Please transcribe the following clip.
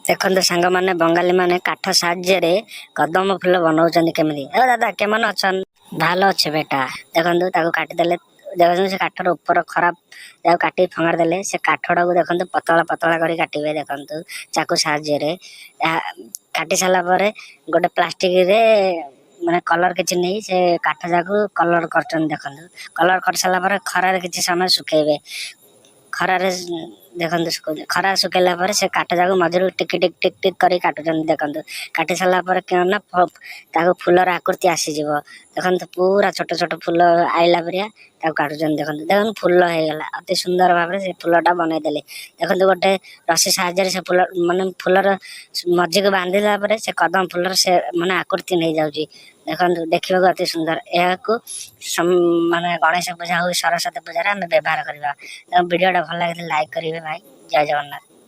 देखो सांग मैंने बंगाली माने काठ साहाଯ୍य कदम फूल बनाऊँ केमी दादा केमन अच्छा भल अच्छे बेटा देखो काटिदेले देखो से काठर ऊपर खराब काटी फंगारदेले से काठटा को देखो पतला पतला कर काटे देखो चाकू साहाଯ୍य काटी सारापर गोटे प्लास्टिक रे माने कलर किसी नहीं से काठ जाकू कलर कर देखो कलर कर सारापर खरार किसी समय सुखेबे खरारे देखो खरा सुखेला पर से काठ जाक मझे टिक टिक टिक टिक कर काटुन देखो काटी सारापर क्या फूलर आकृति आसीज देखो पूरा छोट छोट फूल आईला परिया काटुन देखो देखो फूल हो गला अति सुंदर भाव से फूलटा बनईदे देखो गोटे रसी साहाଯ୍य से फूल माने फूलर मझी को बांधिला से कदम फूलर से माने आकृति नहीं जाऊँगी देखो देखा अति सुंदर यह माने गणेश पूजा हो सरस्वती पूजा आम व्यवहार करवा वीडियोटा भल लगे लाइक करेंगे भाई। जय जगन्नाथ।